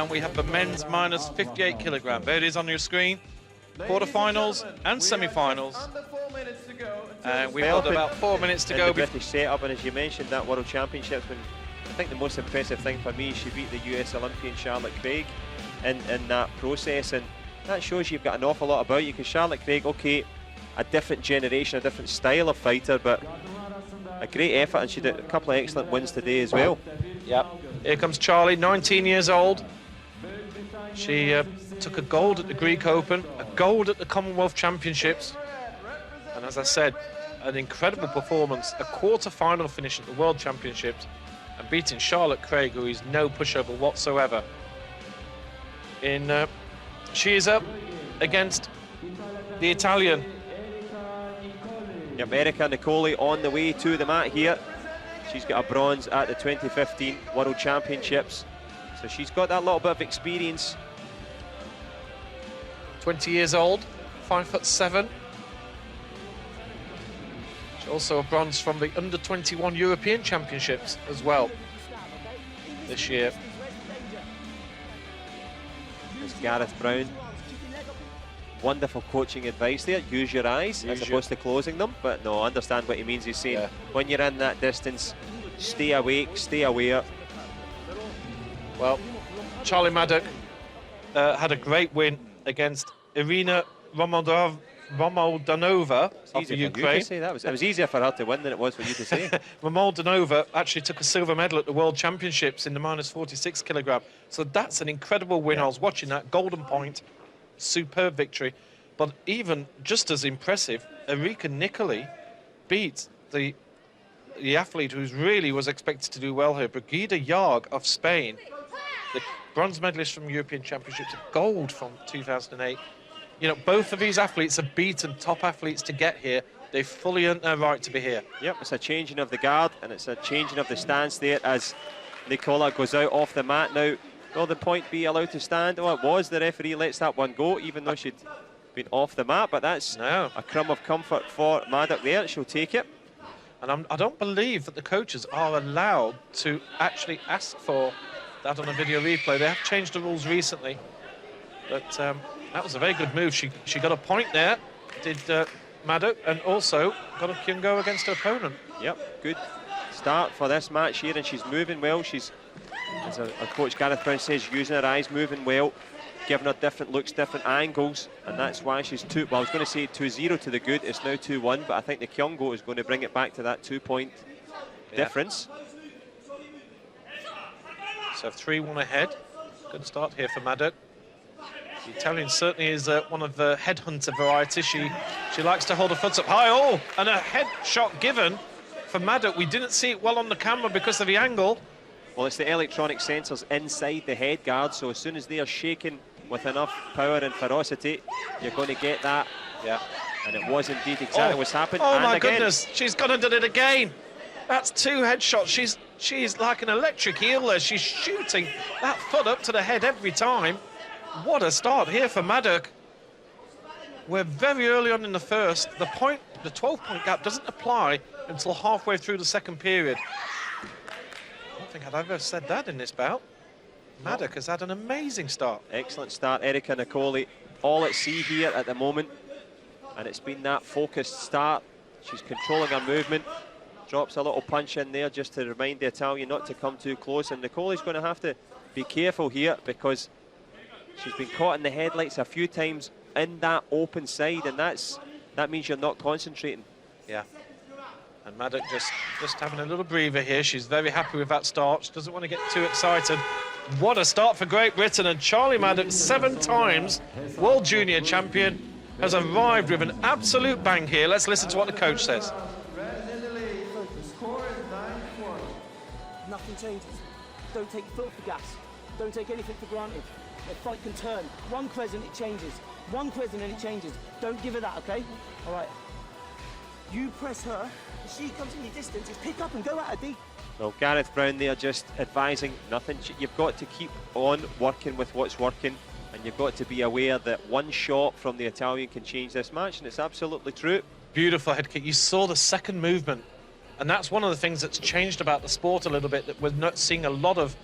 And we have the men's minus 58 kilogram. There it is on your screen. Quarterfinals and semi-finals. And we've got about 4 minutes to go. The British setup, and as you mentioned, that World Championships, when I think the most impressive thing for me, she beat the US Olympian Charlotte Craig in that process, and that shows you've got an awful lot about you, because Charlotte Craig, okay, a different generation, a different style of fighter, but a great effort, and she did a couple of excellent wins today as well. Yep. Here comes Charlie, 19 years old. She took a gold at the Greek Open, a gold at the Commonwealth Championships, and as I said, an incredible performance, a quarter-final finish at the World Championships, and beating Charlotte Craig, who is no pushover whatsoever. She is up against the Italian. Yep, Nicoli on the way to the mat here. She's got a bronze at the 2015 World Championships, so she's got that little bit of experience. 20 years old, 5'7". She's also a bronze from the under-21 European Championships as well this year. There's Gareth Brown. Wonderful coaching advice there. Use your eyes as opposed to closing them. But no, I understand what he means. He's saying when you're in that distance, stay awake, stay aware. Well, Nicoli-Maddock had a great win against Irina Romodanova of the Ukraine. It was easier for her to win than it was for you to say. Romodanova actually took a silver medal at the World Championships in the minus 46 kilogram. So that's an incredible win. I was watching that, golden point, superb victory. But even just as impressive, Erika Nicoli beat the athlete who really was expected to do well here, Brigida Yarg of Spain, the bronze medalist from European Championships, gold from 2008. You know, both of these athletes have beaten top athletes to get here. They've fully earned their right to be here. Yep, it's a changing of the guard, and it's a changing of the stance there as Nicoli goes out off the mat. Now, will the point be allowed to stand? Oh, it was. The referee lets that one go, even though she'd been off the mat, but that's a crumb of comfort for Maddock there. She'll take it. And I don't believe that the coaches are allowed to actually ask for that on a video replay. They have changed the rules recently, but that was a very good move. She got a point there, did Maddock, and also got a Kyungo against her opponent. Yep, good start for this match here, and she's moving well. She's, as our coach Gareth Brown says, using her eyes, moving well, giving her different looks, different angles, and that's why she's well, I was going to say 2-0 to the good. It's now 2-1, but I think the Kyungo is going to bring it back to that 2-point difference. So 3-1 ahead. Good start here for Maddock. The Italian certainly is one of the headhunter variety. She likes to hold her foot up high. Oh, and a head shot given for Maddock. We didn't see it well on the camera because of the angle. Well, it's the electronic sensors inside the head guard, so as soon as they are shaking with enough power and ferocity, you're going to get that. Yeah. And it was indeed exactly what's happened. Oh, and my again, goodness. She's gone and done it again. That's 2 headshots. She's like an electric eel there. She's shooting that foot up to the head every time. What a start here for Maddock. We're very early on in the first. The 12-point gap doesn't apply until halfway through the second period. I don't think I've ever said that in this bout. Maddock has had an amazing start. Excellent start, Erika Nicoli. All at sea here at the moment. And it's been that focused start. She's controlling her movement. Drops a little punch in there just to remind the Italian not to come too close. And Nicoli's going to have to be careful here because she's been caught in the headlights a few times in that open side, and that means you're not concentrating. Yeah. And Maddock just having a little breather here. She's very happy with that start. She doesn't want to get too excited. What a start for Great Britain. And Nicoli-Maddock, 7 times World Junior Champion, has arrived with an absolute bang here. Let's listen to what the coach says. Nothing changes. Don't take your foot off the gas. Don't take anything for granted. The fight can turn. One crescent, it changes. One crescent and it changes. Don't give her that, okay? All right. You press her. If she comes in your distance, just pick up and go at her deep. Well, Gareth Brown there just advising nothing. You've got to keep on working with what's working, and you've got to be aware that one shot from the Italian can change this match, and it's absolutely true. Beautiful head kick. You saw the second movement, and that's one of the things that's changed about the sport a little bit, that we're not seeing a lot of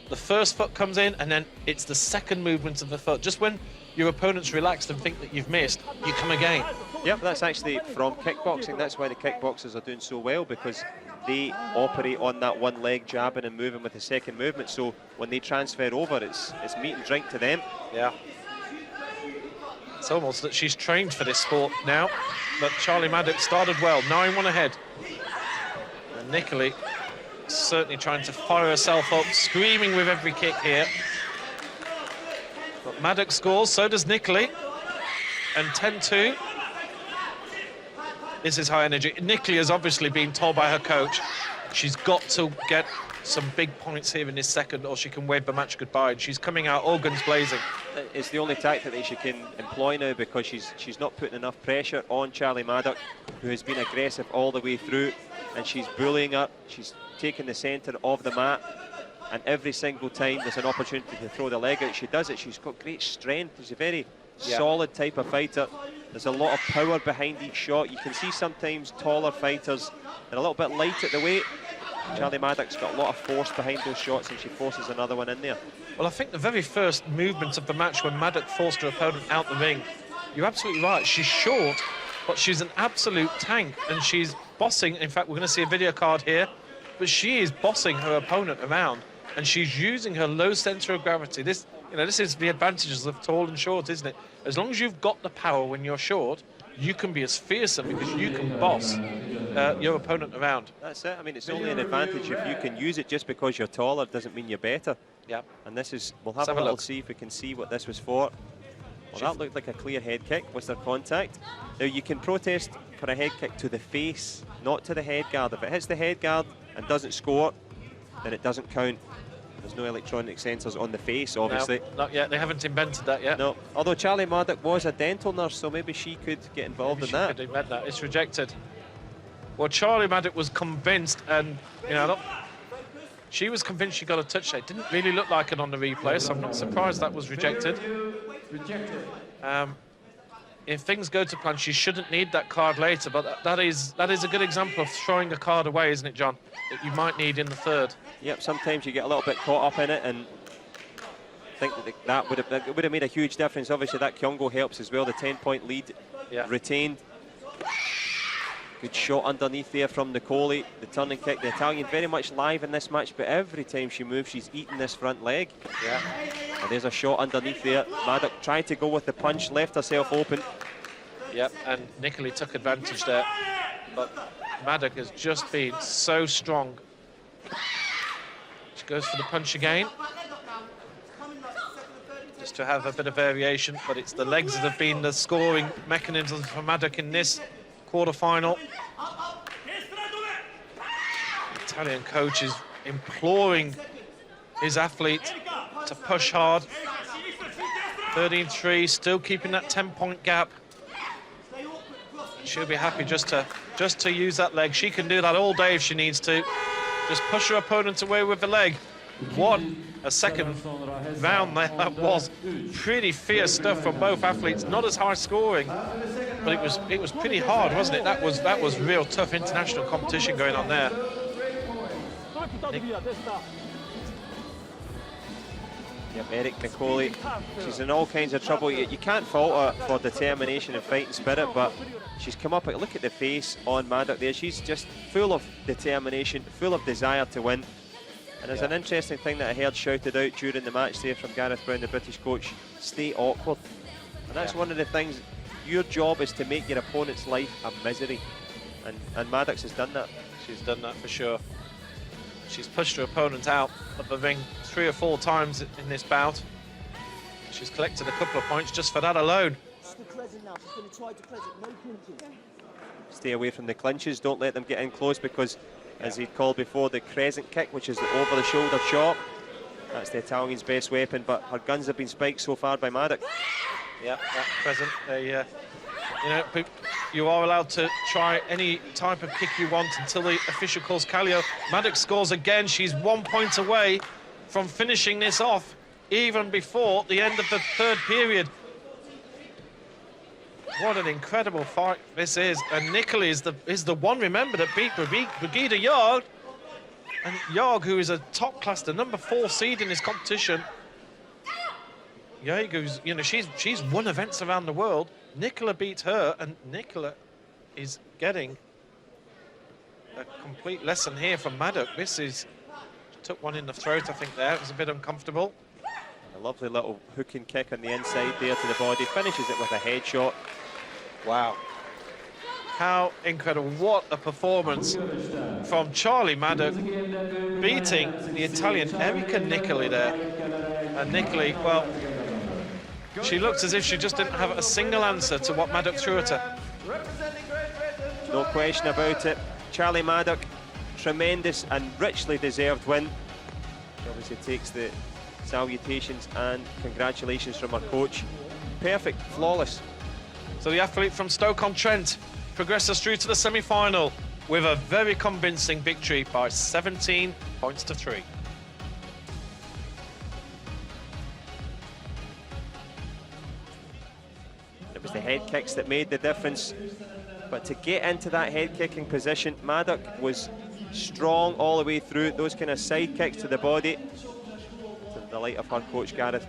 the first foot comes in, and then it's the second movement of the foot. Just when your opponent's relaxed and think that you've missed, you come again. Yep, that's actually from kickboxing. That's why the kickboxers are doing so well, because they operate on that one leg, jabbing and moving with the second movement. So when they transfer over, it's meat and drink to them. Yeah. It's almost that she's trained for this sport now. But Nicoli-Maddock started well, 9-1 ahead. And Nikoli certainly trying to fire herself up, screaming with every kick here. But Maddock scores, so does Nikoli. And 10-2. This is high energy. Nikoli has obviously been told by her coach she's got to get some big points here in this second, or she can wave the match goodbye. And she's coming out all guns blazing. It's the only tactic that she can employ now, because she's not putting enough pressure on Nicoli-Maddock, who has been aggressive all the way through, and she's bullying her. She's taking the centre of the mat, and every single time there's an opportunity to throw the leg out, she does it. She's got great strength. She's a very solid type of fighter. There's a lot of power behind each shot. You can see sometimes taller fighters, they're a little bit light at the weight. Nicoli-Maddock's got a lot of force behind those shots, and she forces another one in there. Well, I think the very first movement of the match when Maddock forced her opponent out the ring, you're absolutely right. She's short, but she's an absolute tank, and she's bossing. In fact, we're going to see a video card here, but she is bossing her opponent around, and she's using her low centre of gravity. This is the advantages of tall and short, isn't it? As long as you've got the power when you're short, you can be as fearsome, because you can boss your opponent around. That's it. I mean, it's only an advantage if you can use it. Just because you're taller doesn't mean you're better. Yeah. And this is, we'll have a little see if we can see what this was for. Well, that looked like a clear head kick. Was there contact? Now, you can protest for a head kick to the face, not to the head guard. If it hits the head guard and doesn't score, then it doesn't count. There's no electronic sensors on the face, obviously. No, not yet. They haven't invented that yet. No. Although Nicoli-Maddock was a dental nurse, so maybe she could get involved in that. Could invent that. It's rejected. Well, Nicoli-Maddock was convinced, and look, she was convinced she got a touch there. It didn't really look like it on the replay, so I'm not surprised that was rejected. If things go to plan, she shouldn't need that card later, but that is a good example of throwing a card away, isn't it, John? That you might need in the third. Yep, sometimes you get a little bit caught up in it and think that would have made a huge difference. Obviously, that Kyongo helps as well. The 10-point lead retained. Good shot underneath there from Nikoli. The turning kick. The Italian very much live in this match, but every time she moves, she's eating this front leg. Yeah. And there's a shot underneath there. Maddock tried to go with the punch, left herself open. Yep, and Nikoli took advantage there. But Maddock has just been so strong. She goes for the punch again. Just to have a bit of variation, but it's the legs that have been the scoring mechanisms for Maddock in this quarter-final. The Italian coach is imploring his athlete to push hard. 13-3, still keeping that 10-point gap. She'll be happy just to use that leg. She can do that all day if she needs to. Just push her opponent away with the leg. What a second round there that was. Pretty fierce stuff from both athletes. Not as high scoring, but it was pretty hard, wasn't it? That was real tough international competition going on there. Yep, Eric Nicoli. She's in all kinds of trouble. You can't fault her for determination and fighting spirit, but she's come up. Look at the face on Maddock there. She's just full of determination, full of desire to win. And there's an interesting thing that I heard shouted out during the match there from Gareth Brown, the British coach: stay awkward. And that's one of the things. Your job is to make your opponent's life a misery. And Maddox has done that. She's done that for sure. She's pushed her opponent out of the ring 3 or 4 times in this bout. She's collected a couple of points just for that alone. Stay away from the clinches. Don't let them get in close, because as he called before, the crescent kick, which is the over-the-shoulder chop, that's the Italian's best weapon, but her guns have been spiked so far by Maddock. Yeah, that crescent. You are allowed to try any type of kick you want until the official calls Kallio. Maddock scores again. She's 1 point away from finishing this off, even before the end of the third period. What an incredible fight this is. And Nikoli is the one, remember, that beat Brigida Yard. And Jorg, who is a top class, the number 4 seed in this competition. Jorg, who's, you know, she's won events around the world. Nicola beat her, and Nicola is getting a complete lesson here from Maddock. This is, took one in the throat, I think there. It was a bit uncomfortable. A lovely little hooking kick on the inside there to the body. Finishes it with a head shot. Wow. How incredible. What a performance from Charlie Maddock, beating the Italian Erika Nicoli there. And Nicoli, well, she looked as if she just didn't have a single answer to what Maddock threw at her. No question about it. Charlie Maddock, tremendous and richly deserved win. She obviously takes the salutations and congratulations from her coach. Perfect, flawless. So the athlete from Stoke-on-Trent progresses through to the semi-final with a very convincing victory by 17 points to 3. It was the head kicks that made the difference, but to get into that head kicking position, Maddock was strong all the way through. Those kind of side kicks to the body, to the light of her coach Gareth